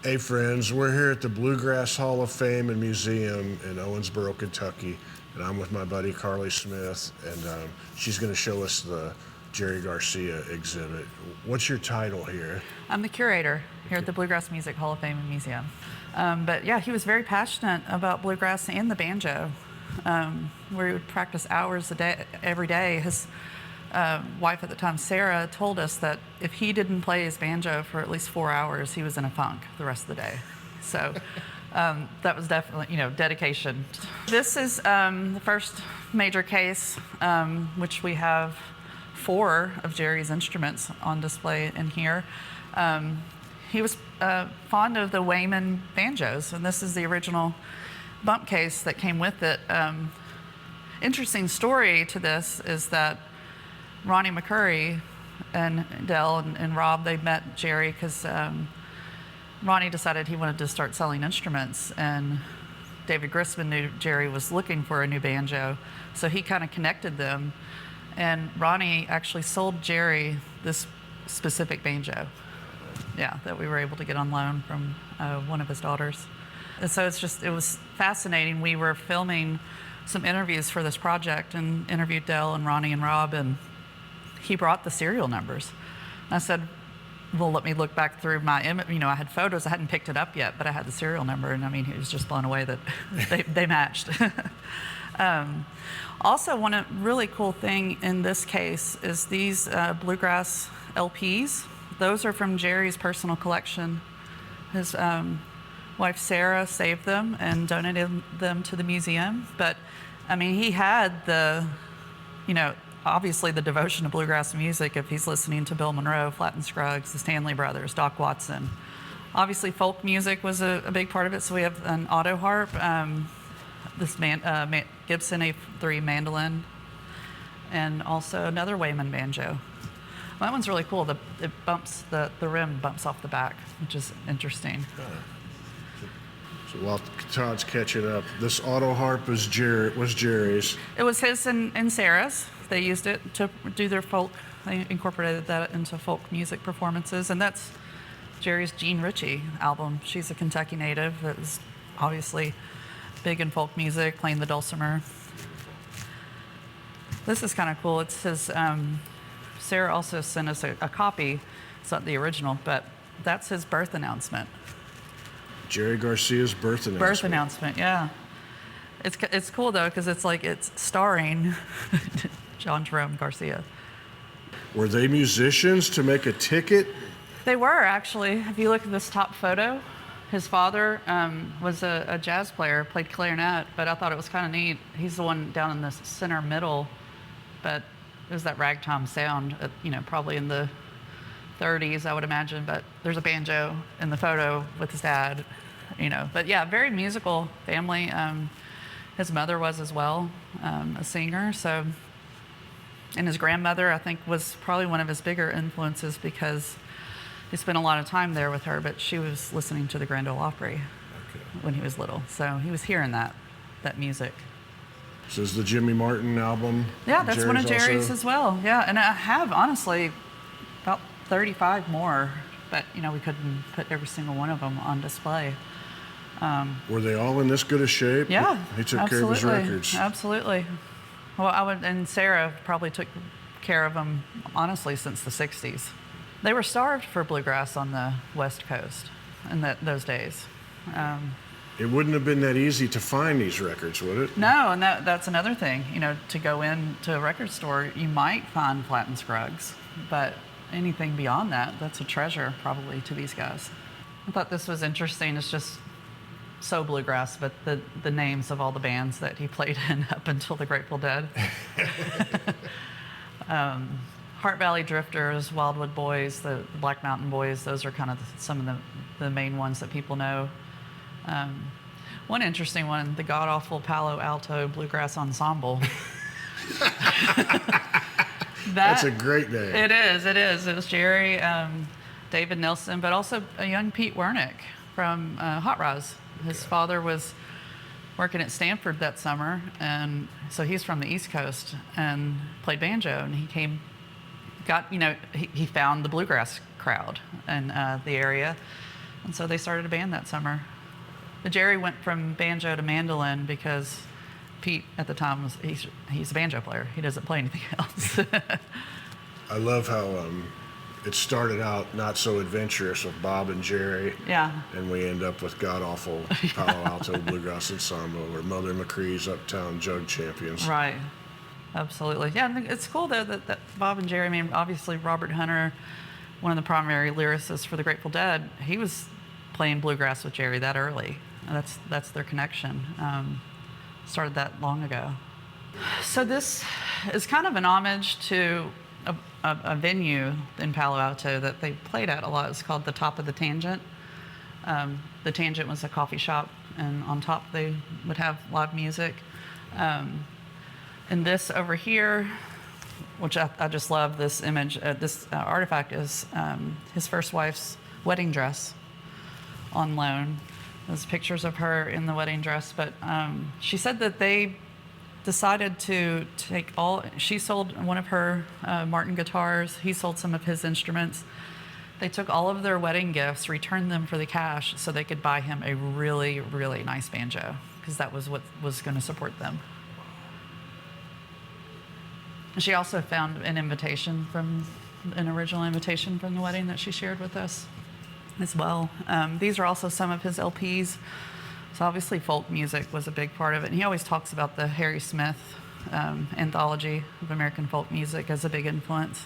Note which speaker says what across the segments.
Speaker 1: Hey friends, we're here at the Bluegrass Hall of Fame and Museum in Owensboro, Kentucky, and I'm with my buddy Carly Smith, and she's going to show us the Jerry Garcia exhibit. What's your title here?
Speaker 2: I'm the curator here at the Bluegrass Music Hall of Fame and Museum. But yeah, he was very passionate about bluegrass and the banjo, where he would practice hours a day, every day. His wife at the time, Sarah, told us that if he didn't play his banjo for at least 4 hours, he was in a funk the rest of the day. So that was definitely, dedication. This is the first major case, which we have 4 of Jerry's instruments on display in here. He was fond of the Wayman banjos, and this is the original bump case that came with it. Interesting story to this is that Ronnie McCurry and Dell and Rob, they met Jerry because Ronnie decided he wanted to start selling instruments, and David Grisman knew Jerry was looking for a new banjo, so he kind of connected them, and Ronnie actually sold Jerry this specific banjo, that we were able to get on loan from one of his daughters. And so it was fascinating. We were filming some interviews for this project and interviewed Dell and Ronnie and Rob, and he brought the serial numbers. And I said, well, let me look back through my image. I had photos, I hadn't picked it up yet, but I had the serial number, and he was just blown away that they matched. Also, one really cool thing in this case is these Bluegrass LPs. Those are from Jerry's personal collection. His wife, Sarah, saved them and donated them to the museum. But, he had the, obviously the devotion to bluegrass music if he's listening to Bill Monroe, Flatt and Scruggs, the Stanley Brothers, Doc Watson. Obviously folk music was a big part of it, so we have an auto harp, this Gibson A3 mandolin, and also another Wayman banjo. Well, that one's really cool. The rim bumps off the back, which is interesting.
Speaker 1: So while Todd's catching up, this auto harp was Jerry's.
Speaker 2: It was his and Sarah's. They used it to do their folk. They incorporated that into folk music performances, and that's Jerry's Jean Ritchie album. She's a Kentucky native that was obviously big in folk music, playing the dulcimer. This is kind of cool. It's his. Sarah also sent us a copy. It's not the original, but that's his birth announcement.
Speaker 1: Jerry Garcia's birth announcement.
Speaker 2: Birth announcement, yeah. It's cool though because it's starring John Jerome Garcia.
Speaker 1: Were they musicians to make a ticket?
Speaker 2: They were, actually. If you look at this top photo, his father was a jazz player, played clarinet, but I thought it was kind of neat. He's the one down in the center middle, but it was that ragtime sound, probably in the 30s, I would imagine, but there's a banjo in the photo with his dad, But yeah, very musical family. His mother was as well, a singer, so. And his grandmother, I think, was probably one of his bigger influences because he spent a lot of time there with her, but she was listening to the Grand Ole Opry when he was little. So he was hearing that music.
Speaker 1: This is the Jimmy Martin album.
Speaker 2: Yeah, that's
Speaker 1: Jerry's
Speaker 2: one of Jerry's
Speaker 1: also?
Speaker 2: as well. Yeah, and I have, honestly, about 35 more, but, we couldn't put every single one of them on display.
Speaker 1: Were they all in this good a shape?
Speaker 2: Yeah,
Speaker 1: He took
Speaker 2: absolutely.
Speaker 1: care of his records.
Speaker 2: Absolutely. Well, and Sarah probably took care of them, honestly, since the 60s. They were starved for bluegrass on the West Coast in those days.
Speaker 1: It wouldn't have been that easy to find these records, would it?
Speaker 2: No, and that's another thing. To go into a record store, you might find Flatt and Scruggs, but anything beyond that, that's a treasure probably to these guys. I thought this was interesting. It's just so bluegrass, but the names of all the bands that he played in up until the Grateful Dead. Heart Valley Drifters, Wildwood Boys, the Black Mountain Boys, those are kind of some of the main ones that people know. One interesting one, the god-awful Palo Alto Bluegrass Ensemble.
Speaker 1: That's a great name.
Speaker 2: It is. It was Jerry, David Nelson, but also a young Pete Wernick from Hot Rods. His father was working at Stanford that summer, and so he's from the East Coast and played banjo, and he found the bluegrass crowd in the area And so they started a band that summer. But Jerry went from banjo to mandolin because Pete at the time he's a banjo player. He doesn't play anything else.
Speaker 1: I love how it started out not so adventurous with Bob and Jerry.
Speaker 2: Yeah.
Speaker 1: And we end up with god-awful Palo Alto Bluegrass Ensemble or Mother McCree's Uptown Jug Champions.
Speaker 2: Right. Absolutely. Yeah, and it's cool though that Bob and Jerry, I mean, obviously Robert Hunter, one of the primary lyricists for the Grateful Dead, he was playing bluegrass with Jerry that early. That's their connection. Started that long ago. So this is kind of an homage to a venue in Palo Alto that they played at a lot. It's called the Top of the Tangent. The Tangent was a coffee shop, and on top they would have live music. And this over here, which I just love this image, this artifact is his first wife's wedding dress on loan. There's pictures of her in the wedding dress, but she said that they decided to take she sold one of her Martin guitars, he sold some of his instruments. They took all of their wedding gifts, returned them for the cash so they could buy him a really, really nice banjo, because that was what was going to support them. She also found an original invitation from the wedding that she shared with us as well. These are also some of his LPs. So obviously folk music was a big part of it. And he always talks about the Harry Smith anthology of American folk music as a big influence.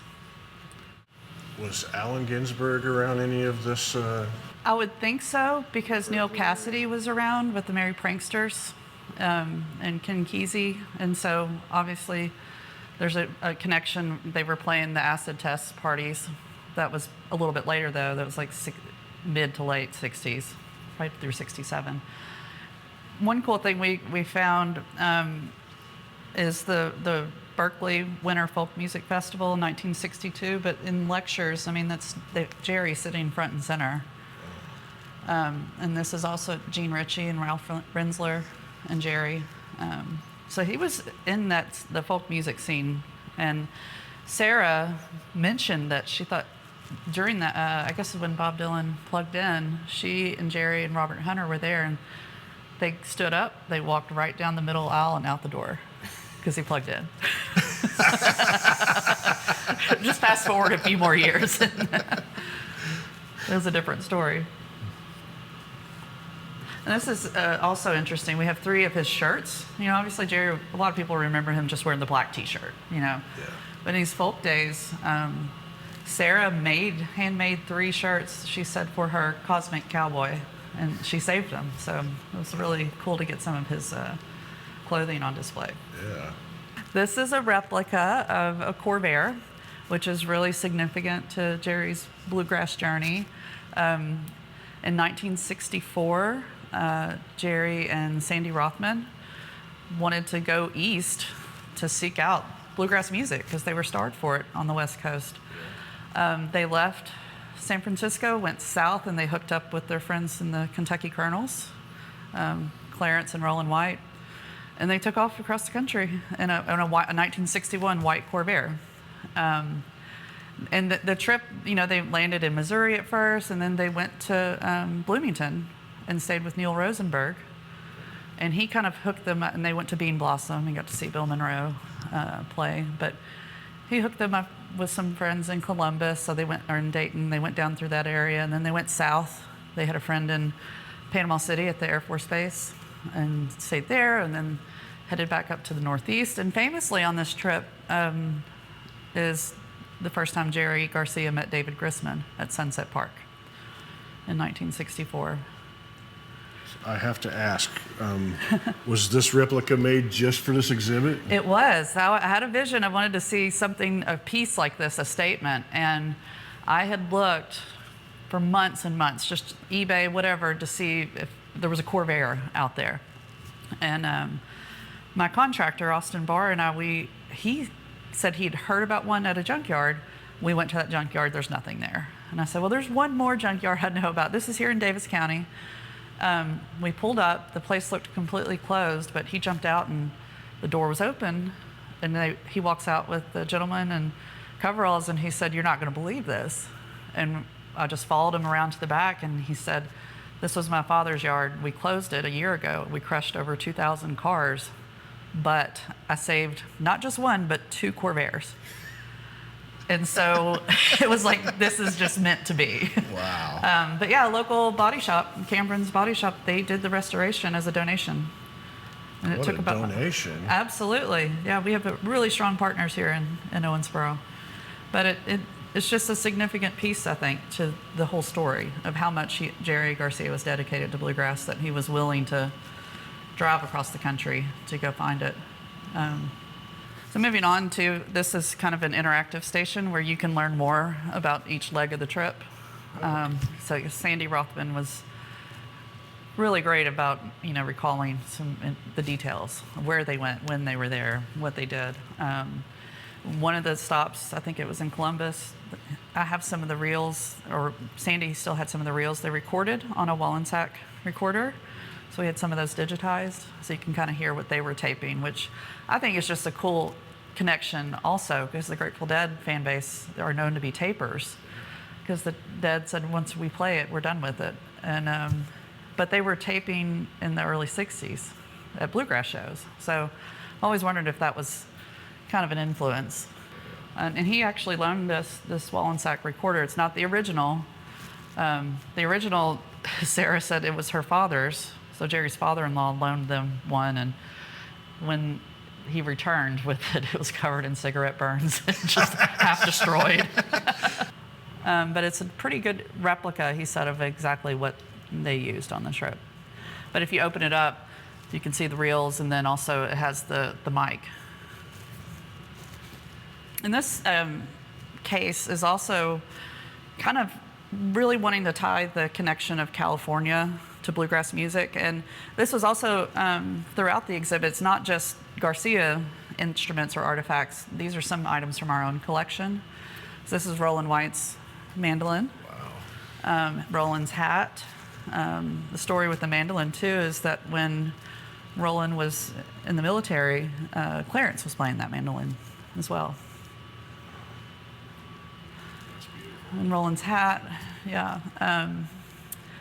Speaker 1: Was Allen Ginsberg around any of this?
Speaker 2: I would think so, because Neil Cassidy was around with the Merry Pranksters and Ken Kesey. And so obviously there's a connection. They were playing the acid test parties. That was a little bit later, though. That was like mid to late 60s, right through 67. One cool thing we found is the Berkeley Winter Folk Music Festival in 1962, but in lectures, I mean, that's Jerry sitting front and center. And this is also Gene Ritchie and Ralph Rensler and Jerry. So he was in the folk music scene. And Sarah mentioned that she thought during that, I guess when Bob Dylan plugged in, she and Jerry and Robert Hunter were there, and they stood up, they walked right down the middle aisle and out the door because he plugged in. Just fast forward a few more years. It was a different story. And this is also interesting. We have 3 of his shirts. You know, obviously Jerry, a lot of people remember him just wearing the black t-shirt, you know. Yeah. But in these folk days, Sarah handmade 3 shirts, she said, for her Cosmic Cowboy, and she saved them. So it was really cool to get some of his clothing on display.
Speaker 1: Yeah.
Speaker 2: This is a replica of a Corvair, which is really significant to Jerry's bluegrass journey. In 1964, Jerry and Sandy Rothman wanted to go east to seek out bluegrass music because they were starved for it on the West Coast. They left San Francisco, went south, and they hooked up with their friends in the Kentucky Colonels, Clarence and Roland White, and they took off across the country in a 1961 white Corvair. And the trip, you know, they landed in Missouri at first, and then they went to Bloomington and stayed with Neil Rosenberg. And he kind of hooked them up, and they went to Bean Blossom and got to see Bill Monroe play. But he hooked them up with some friends in Columbus, or in Dayton. They went down through that area, and then they went south. They had a friend in Panama City at the Air Force Base and stayed there, and then headed back up to the Northeast. And famously on this trip is the first time Jerry Garcia met David Grisman at Sunset Park in 1964.
Speaker 1: I have to ask, was this replica made just for this exhibit?
Speaker 2: It was. I had a vision. I wanted to see a piece like this, a statement. And I had looked for months and months, just eBay, whatever, to see if there was a Corvair out there. And my contractor, Austin Barr, and he said he'd heard about one at a junkyard. We went to that junkyard, there's nothing there. And I said, well, there's one more junkyard I know about. This is here in Davis County. We pulled up, the place looked completely closed, but he jumped out and the door was open, and he walks out with the gentleman in coveralls, and he said, you're not gonna believe this. And I just followed him around to the back, and he said, "This was my father's yard. We closed it a year ago. We crushed over 2,000 cars, but I saved not just one, but 2 Corvairs." And so it was like, this is just meant to be.
Speaker 1: Wow.
Speaker 2: But yeah, a local body shop, Cameron's Body Shop, they did the restoration as a donation. And it
Speaker 1: What
Speaker 2: took
Speaker 1: a
Speaker 2: about
Speaker 1: donation.
Speaker 2: Absolutely. Yeah, we have really strong partners here in Owensboro. But it's just a significant piece, I think, to the whole story of how much Jerry Garcia was dedicated to bluegrass, that he was willing to drive across the country to go find it. So moving on to, this is kind of an interactive station where you can learn more about each leg of the trip. So Sandy Rothman was really great about, recalling the details of where they went, when they were there, what they did. One of the stops, I think it was in Columbus, I have some of the reels, or Sandy still had some of the reels they recorded on a Wallensack recorder. So we had some of those digitized, so you can kind of hear what they were taping, which I think is just a cool connection also, because the Grateful Dead fan base are known to be tapers, because the Dead said, once we play it, we're done with it. And but they were taping in the early 60s at bluegrass shows. So I always wondered if that was kind of an influence. And he actually loaned us this Wallensack recorder. It's not the original. The original, Sarah said it was her father's. So Jerry's father-in-law loaned them one, and when he returned with it, it was covered in cigarette burns and just half destroyed. But it's a pretty good replica, he said, of exactly what they used on the trip. But if you open it up, you can see the reels, and then also it has the mic. And this case is also kind of really wanting to tie the connection of California to bluegrass music. And this was also throughout the exhibits, not just Garcia instruments or artifacts. These are some items from our own collection. So this is Roland White's mandolin. Wow. Roland's hat. The story with the mandolin too is that when Roland was in the military, Clarence was playing that mandolin as well. And Roland's hat, yeah.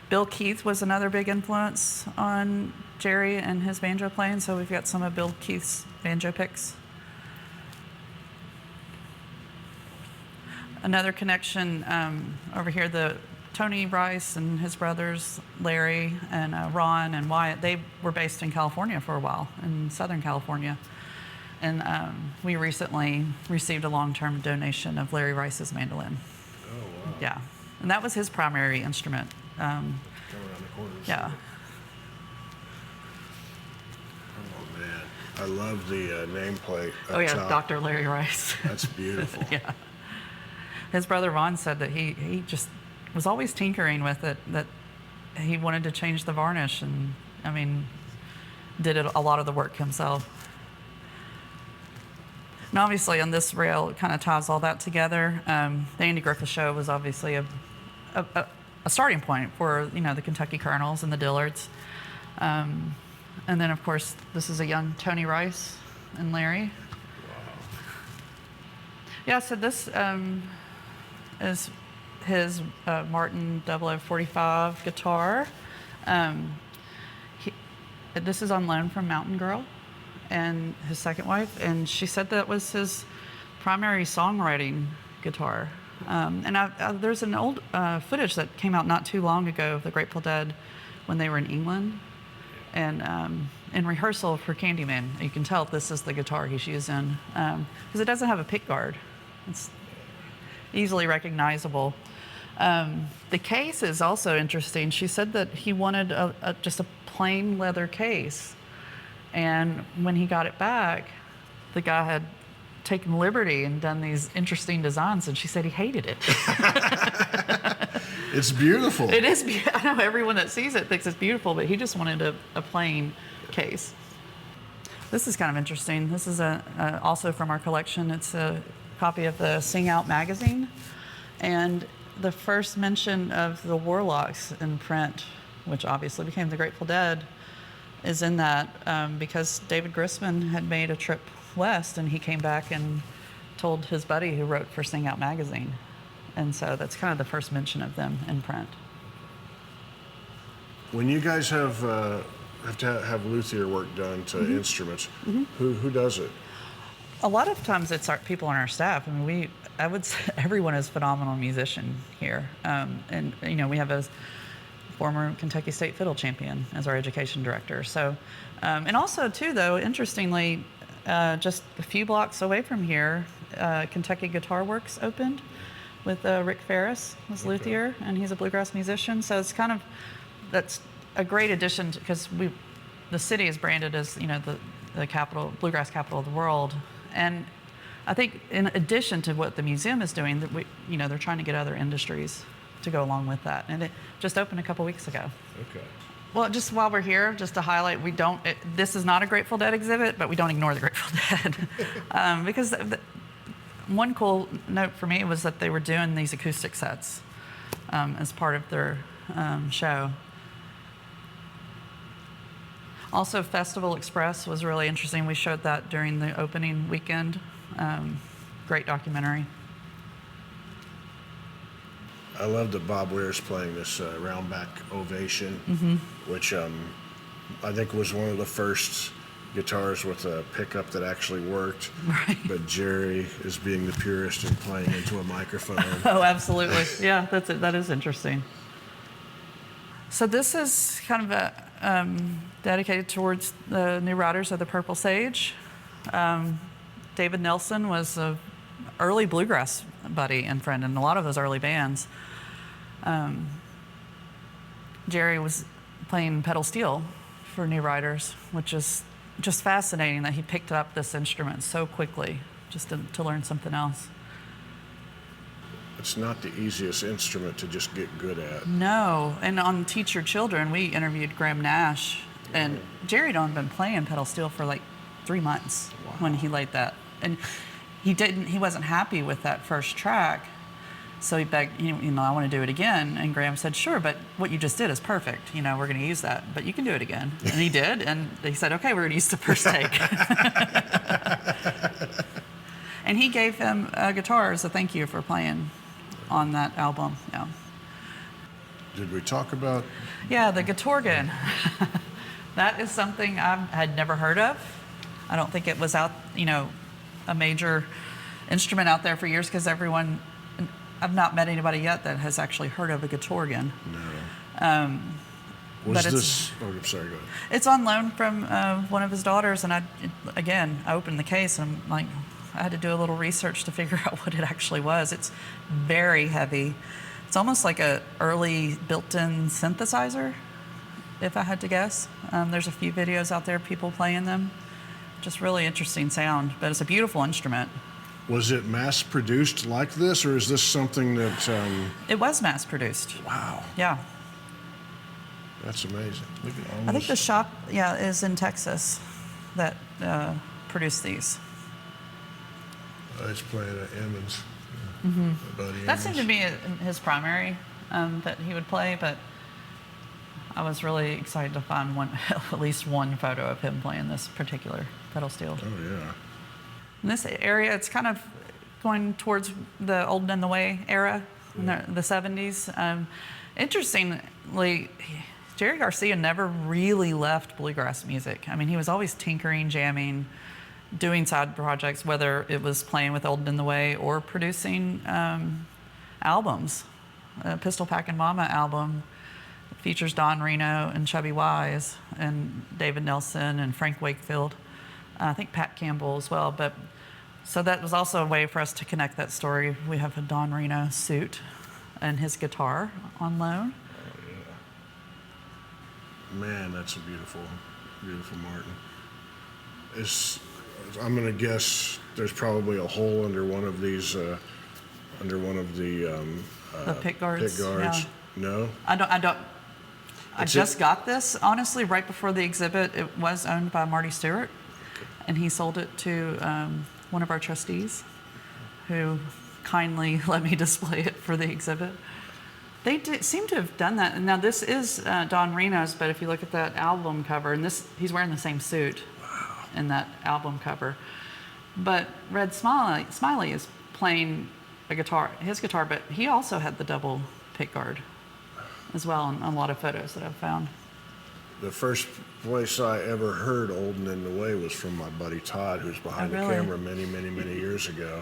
Speaker 2: Bill Keith was another big influence on Jerry and his banjo playing, so we've got some of Bill Keith's banjo picks. Another connection over here, the Tony Rice and his brothers, Larry and Ron and Wyatt, they were based in California for a while, in Southern California. And we recently received a long-term donation of Larry Rice's mandolin.
Speaker 1: Oh, wow.
Speaker 2: Yeah, and that was his primary instrument.
Speaker 1: Come around the corners.
Speaker 2: Yeah.
Speaker 1: Oh, man. I love the nameplate.
Speaker 2: Oh, yeah,
Speaker 1: top.
Speaker 2: Dr. Larry Rice.
Speaker 1: That's beautiful.
Speaker 2: Yeah. His brother Ron said that he just was always tinkering with it, that he wanted to change the varnish, and, did a lot of the work himself. And obviously on this rail, it kind of ties all that together. The Andy Griffith Show was obviously a starting point for, the Kentucky Colonels and the Dillards. And then, of course, this is a young Tony Rice and Larry.
Speaker 1: Wow.
Speaker 2: Yeah, so this is his Martin 0045 guitar. This is on loan from Mountain Girl and his second wife, and she said that was his primary songwriting guitar. And there's an old footage that came out not too long ago of the Grateful Dead when they were in England, and in rehearsal for Candyman, you can tell this is the guitar he's using, because it doesn't have a pick guard. It's easily recognizable. The case is also interesting. She said that he wanted just a plain leather case, and when he got it back, the guy had taken liberty and done these interesting designs, and she said he hated it.
Speaker 1: It's beautiful.
Speaker 2: It is. I know everyone that sees it thinks it's beautiful, but he just wanted a plain case. This is kind of interesting. This is also from our collection. It's a copy of the Sing Out magazine, and the first mention of the Warlocks in print, which obviously became the Grateful Dead, is in that because David Grisman had made a trip west, and he came back and told his buddy who wrote for Sing Out magazine. And so that's kind of the first mention of them in print.
Speaker 1: When you guys have to have luthier work done to instruments, who does it?
Speaker 2: A lot of times it's people on our staff. I mean, I would say everyone is a phenomenal musician here. And, we have a former Kentucky State fiddle champion as our education director. So, and also too, though, interestingly, just a few blocks away from here, Kentucky Guitar Works opened with Rick Ferris was luthier, and he's a bluegrass musician. So it's that's a great addition because the city is branded as, the capital, bluegrass capital of the world. And I think in addition to what the museum is doing, that they're trying to get other industries to go along with that. And it just opened a couple weeks ago.
Speaker 1: Okay.
Speaker 2: Well, just while we're here, just to highlight, this is not a Grateful Dead exhibit, but we don't ignore the Grateful Dead. Because one cool note for me was that they were doing these acoustic sets as part of their show. Also, Festival Express was really interesting. We showed that during the opening weekend. Great documentary.
Speaker 1: I love that Bob Weir's playing this round back ovation, which I think was one of the first guitars with a pickup that actually worked.
Speaker 2: Right.
Speaker 1: But Jerry is being the purist and playing into a microphone.
Speaker 2: Oh, absolutely. Yeah, that is interesting. So this is kind of dedicated towards the new riders of the Purple Sage. David Nelson was an early bluegrass buddy and friend in a lot of those early bands. Jerry was playing pedal steel for New Riders, which is just fascinating that he picked up this instrument so quickly just to learn something else.
Speaker 1: It's not the easiest instrument to just get good at.
Speaker 2: No, and on Teach Your Children, we interviewed Graham Nash, and Jerry had only been playing pedal steel for like 3 months when he laid that. And he wasn't happy with that first track, so he begged, I want to do it again. And Graham said, sure, but what you just did is perfect. We're going to use that, but you can do it again. And he did, and he said, okay, we're going to use the first take. And he gave him a guitar as a thank you for playing on that album. Yeah.
Speaker 1: Did we talk about?
Speaker 2: Yeah, the Gatorgan. That is something I had never heard of. I don't think it was out, a major instrument out there for years because I've not met anybody yet that has actually heard of a Gatorgan.
Speaker 1: No.
Speaker 2: I'm sorry,
Speaker 1: go ahead.
Speaker 2: It's on loan from one of his daughters, and I opened the case, and I'm like, I had to do a little research to figure out what it actually was. It's very heavy. It's almost like a early built-in synthesizer, if I had to guess. There's a few videos out there of people playing them. Just really interesting sound, but it's a beautiful instrument.
Speaker 1: Was it mass-produced like this, or is this something that...
Speaker 2: It was mass-produced.
Speaker 1: Wow.
Speaker 2: Yeah.
Speaker 1: That's amazing. Look at all
Speaker 2: I think
Speaker 1: this.
Speaker 2: the shop, is in Texas that produced these.
Speaker 1: It's playing at Emmons. Buddy
Speaker 2: That
Speaker 1: Emmons.
Speaker 2: seemed to be his primary that he would play, but I was really excited to find at least one photo of him playing this particular pedal steel.
Speaker 1: Oh, yeah.
Speaker 2: In this area, it's kind of going towards the Old and the Way era, in the 70s. Interestingly, Jerry Garcia never really left bluegrass music. I mean, he was always tinkering, jamming, doing side projects, whether it was playing with Old and the Way or producing albums. Pistol Packin' Mama album features Don Reno and Chubby Wise and David Nelson and Frank Wakefield. I think Pat Campbell as well. But so that was also a way for us to connect that story. We have a Don Reno suit and his guitar on loan.
Speaker 1: Oh, yeah. Man, that's a beautiful, beautiful Martin. I'm going to guess there's probably a hole under one of these, under one of the
Speaker 2: pick guards.
Speaker 1: Yeah. No?
Speaker 2: I just got this, honestly, right before the exhibit. It was owned by Marty Stewart, and he sold it to one of our trustees, who kindly let me display it for the exhibit. They seem to have done that. And now this is Don Reno's, but if you look at that album cover, and he's wearing the same suit in that album cover. But Red Smiley is playing a guitar, his guitar, but he also had the double pickguard as well in a lot of photos that I've found.
Speaker 1: The first place I ever heard Olden in the Way was from my buddy Todd, who's behind
Speaker 2: Oh,
Speaker 1: the
Speaker 2: really?
Speaker 1: camera many years ago.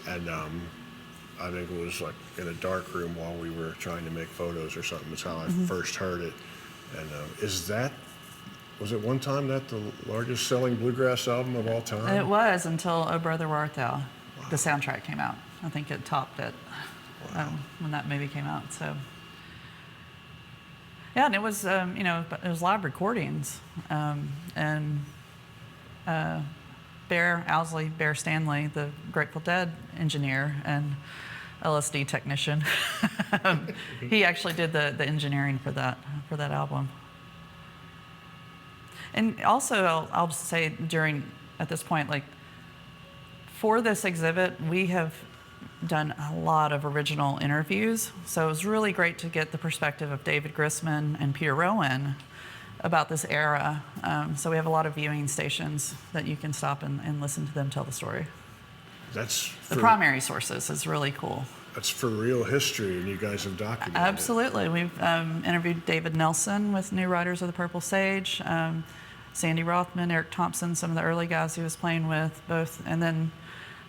Speaker 1: And I think it was like in a dark room while we were trying to make photos or something. That's how I first heard it. And was it one time that the largest selling bluegrass album of all time?
Speaker 2: It was until Oh Brother Where Art Thou, the soundtrack came out. I think it topped it when that movie came out. So, yeah, and it was it was live recordings, and Bear Stanley, the Grateful Dead engineer and LSD technician, he actually did the engineering for that album. And also, I'll say at this point, like, for this exhibit, we have done a lot of original interviews. So it was really great to get the perspective of David Grisman and Peter Rowan about this era. So we have a lot of viewing stations that you can stop and listen to them tell the story. The primary sources is really cool.
Speaker 1: That's for real history, and you guys have documented
Speaker 2: Absolutely. We've interviewed David Nelson with New Riders of the Purple Sage, Sandy Rothman, Eric Thompson, some of the early guys he was playing with, both, and then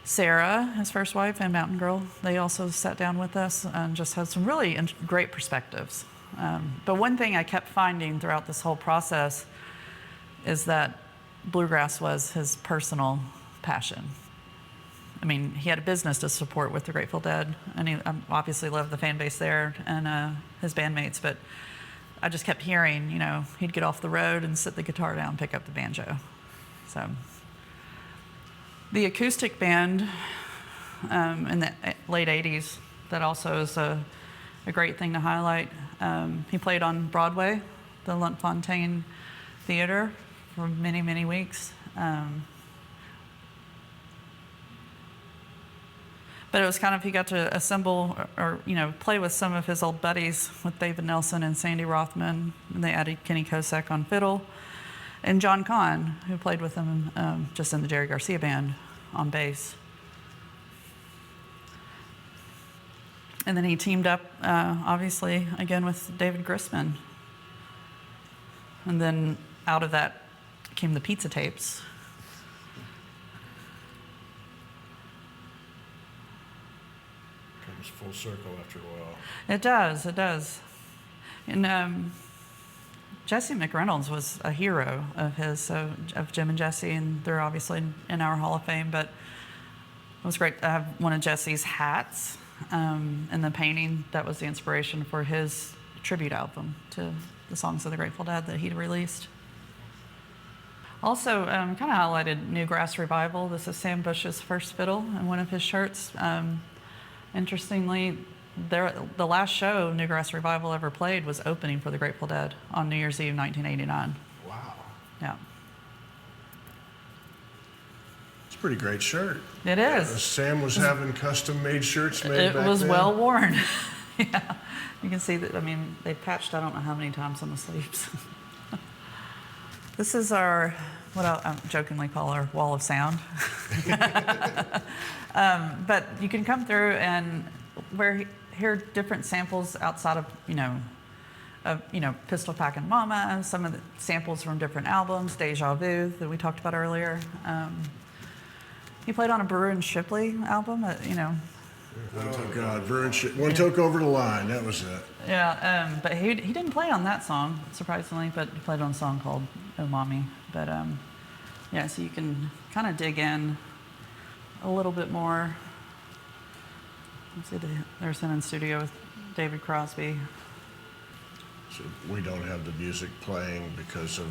Speaker 2: Sarah, his first wife, and Mountain Girl. They also sat down with us and just had some really great perspectives. But one thing I kept finding throughout this whole process is that bluegrass was his personal passion. I mean, he had a business to support with the Grateful Dead, and he obviously loved the fan base there and his bandmates, but I just kept hearing, he'd get off the road and sit the guitar down, pick up the banjo. So the acoustic band in the late 80s, that also is a great thing to highlight. He played on Broadway, the Luntfontein Theater, for many weeks. But it was kind of, he got to assemble or play with some of his old buddies, with David Nelson and Sandy Rothman. And they added Kenny Kosek on fiddle, and John Kahn, who played with him just in the Jerry Garcia band, on bass. And then he teamed up, obviously, again with David Grisman. And then out of that came the pizza tapes.
Speaker 1: Comes full circle after a while.
Speaker 2: It does. And Jesse McReynolds was a hero of his, of Jim and Jesse, and they're obviously in our Hall of Fame, but it was great to have one of Jesse's hats and the painting that was the inspiration for his tribute album to the songs of the Grateful Dead that he'd released. Also, kind of highlighted Newgrass Revival. This is Sam Bush's first fiddle in one of his shirts. Interestingly, the last show Newgrass Revival ever played was opening for the Grateful Dead on New Year's Eve 1989.
Speaker 1: Wow.
Speaker 2: Yeah.
Speaker 1: It's a pretty great shirt.
Speaker 2: It is.
Speaker 1: Sam was having custom-made shirts made back then.
Speaker 2: It was well worn. Yeah. You can see that, they patched I don't know how many times on the sleeves. This is our, what I jokingly call our wall of sound. But you can come through and hear different samples outside of, Pistol Packin' Mama, some of the samples from different albums, Deja Vu that we talked about earlier. He played on a Brewer and Shipley album,
Speaker 1: Oh God, one took over the line. That was it.
Speaker 2: Yeah, but he didn't play on that song, surprisingly, but he played on a song called Oh Mommy. But yeah, so you can kind of dig in a little bit more. Let's see, there's him in studio with David Crosby.
Speaker 1: So we don't have the music playing because of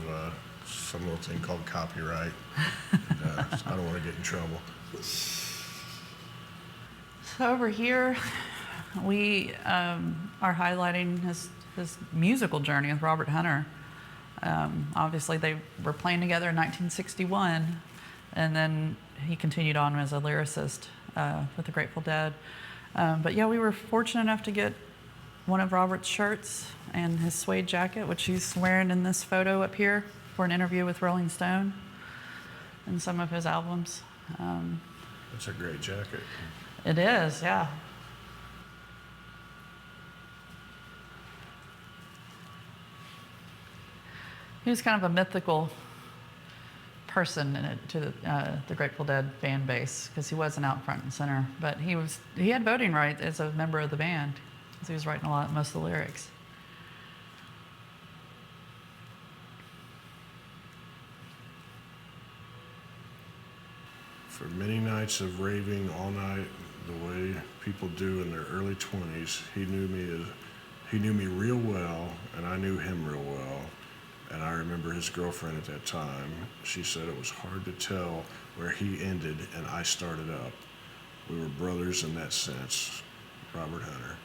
Speaker 1: some little thing called copyright. I don't want to get in trouble.
Speaker 2: So over here, we are highlighting his musical journey with Robert Hunter. Obviously, they were playing together in 1961, and then he continued on as a lyricist with the Grateful Dead. But yeah, we were fortunate enough to get one of Robert's shirts and his suede jacket, which he's wearing in this photo up here, for an interview with Rolling Stone and some of his albums.
Speaker 1: That's a great jacket.
Speaker 2: It is, yeah. He was kind of a mythical person in it, to the Grateful Dead fan base, because he wasn't out front and center, but he had voting rights as a member of the band, because he was writing most of the lyrics.
Speaker 1: For many nights of raving all night, the way people do in their early 20s, he knew me real well, and I knew him real well. And I remember his girlfriend at that time. She said it was hard to tell where he ended and I started up. We were brothers in that sense. Robert Hunter.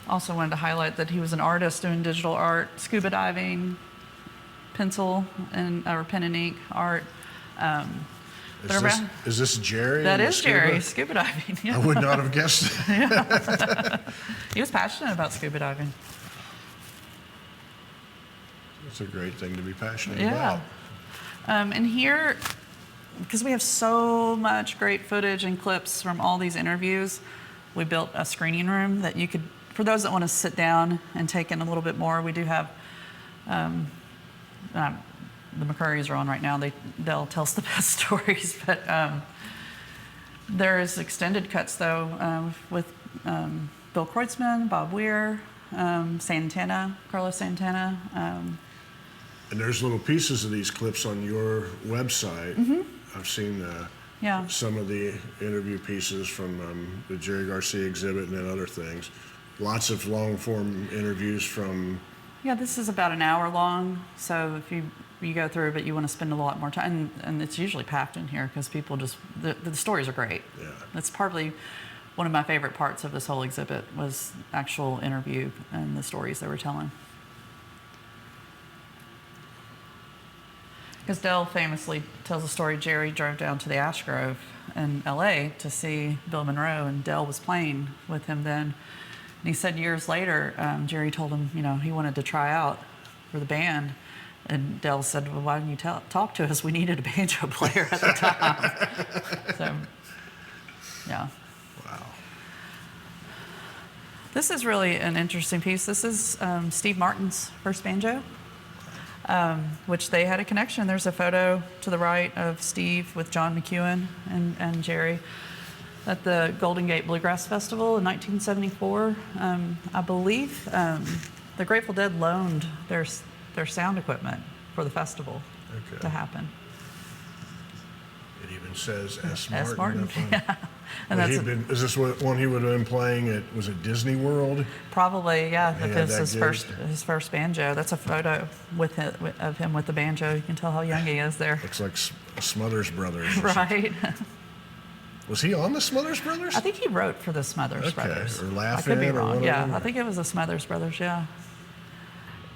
Speaker 2: Also wanted to highlight that he was an artist doing digital art, scuba diving, pencil or pen and ink art.
Speaker 1: Is this Jerry?
Speaker 2: That is Jerry, scuba diving. Yeah.
Speaker 1: I would not have guessed it.
Speaker 2: He was passionate about scuba diving.
Speaker 1: It's a great thing to be passionate
Speaker 2: about. And here, because we have so much great footage and clips from all these interviews, we built a screening room that you could, for those that want to sit down and take in a little bit more, we do have, the McCurrys are on right now. They'll tell us the best stories, but there's extended cuts though with Bill Kreutzmann, Bob Weir, Santana, Carlos Santana.
Speaker 1: And there's little pieces of these clips on your website. Mm-hmm. I've seen some of the interview pieces from the Jerry Garcia exhibit and then other things. Lots of long-form interviews from...
Speaker 2: Yeah, this is about an hour long, so if you go through, but you want to spend a lot more time, and it's usually packed in here because people just, the stories are great.
Speaker 1: Yeah.
Speaker 2: That's probably one of my favorite parts of this whole exhibit was actual interview and the stories they were telling. Because Del famously tells a story, Jerry drove down to the Ash Grove in LA to see Bill Monroe, and Del was playing with him then. And he said years later, Jerry told him, he wanted to try out for the band. And Del said, well, why didn't you talk to us? We needed a banjo player at the time. So, yeah.
Speaker 1: Wow.
Speaker 2: This is really an interesting piece. This is Steve Martin's first banjo, which they had a connection. There's a photo to the right of Steve with John McEwen and Jerry at the Golden Gate Bluegrass Festival in 1974. I believe the Grateful Dead loaned their sound equipment for the festival to happen.
Speaker 1: It even says S.
Speaker 2: Martin. Yeah. And
Speaker 1: is this one he would have been playing at, was it Disney World?
Speaker 2: Probably, yeah. That's his first banjo. That's a photo of him with the banjo. You can tell how young he is there.
Speaker 1: Looks like Smothers Brothers.
Speaker 2: Right.
Speaker 1: Was he on the Smothers Brothers?
Speaker 2: I think he wrote for the Smothers Brothers.
Speaker 1: Or Laugh-In.
Speaker 2: I could be wrong. Yeah, I think it was the Smothers Brothers, yeah.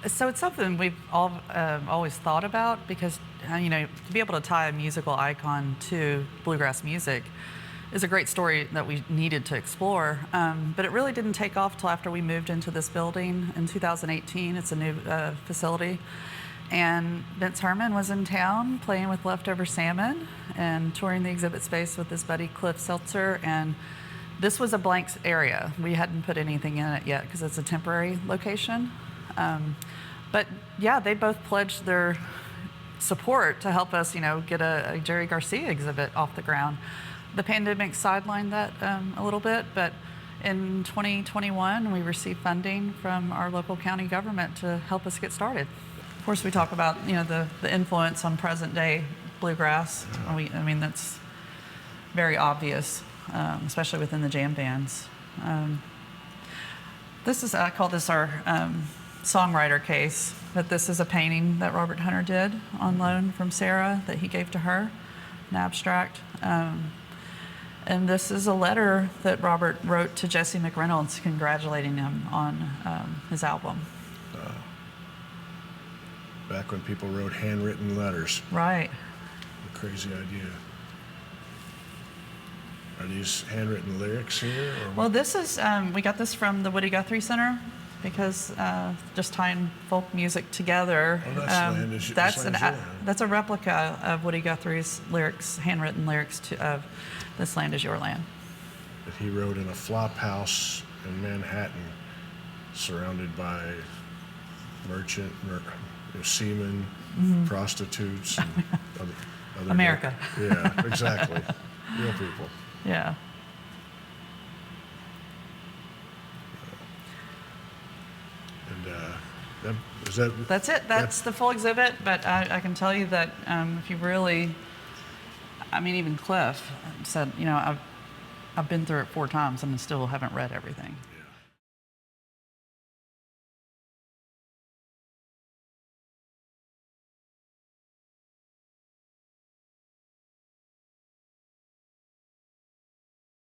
Speaker 2: So it's something we've always thought about because, to be able to tie a musical icon to bluegrass music is a great story that we needed to explore. But it really didn't take off till after we moved into this building in 2018. It's a new facility. And Vince Herman was in town playing with Leftover Salmon and touring the exhibit space with his buddy Cliff Seltzer. And this was a blank area. We hadn't put anything in it yet because it's a temporary location. But yeah, they both pledged their support to help us, get a Jerry Garcia exhibit off the ground. The pandemic sidelined that a little bit, but in 2021, we received funding from our local county government to help us get started. Of course, we talk about, the influence on present day bluegrass. That's very obvious, especially within the jam bands. I call this our songwriter case, but this is a painting that Robert Hunter did on loan from Sarah that he gave to her, an abstract. And this is a letter that Robert wrote to Jesse McReynolds congratulating him on his album.
Speaker 1: Back when people wrote handwritten letters.
Speaker 2: Right.
Speaker 1: A crazy idea. Are these handwritten lyrics here?
Speaker 2: Well, this is, we got this from the Woody Guthrie Center. because just tying folk music together.
Speaker 1: Oh, that's land is, that's land's your land.
Speaker 2: That's a replica of Woody Guthrie's lyrics, handwritten lyrics of "This Land Is Your Land."
Speaker 1: That he wrote in a flop house in Manhattan, surrounded by seamen, prostitutes, and other
Speaker 2: America.
Speaker 1: Yeah, exactly. Real people.
Speaker 2: Yeah.
Speaker 1: And
Speaker 2: That's it. That's the full exhibit. But I can tell you that if you really, I mean, even Cliff said, I've been through it 4 times and still haven't read everything.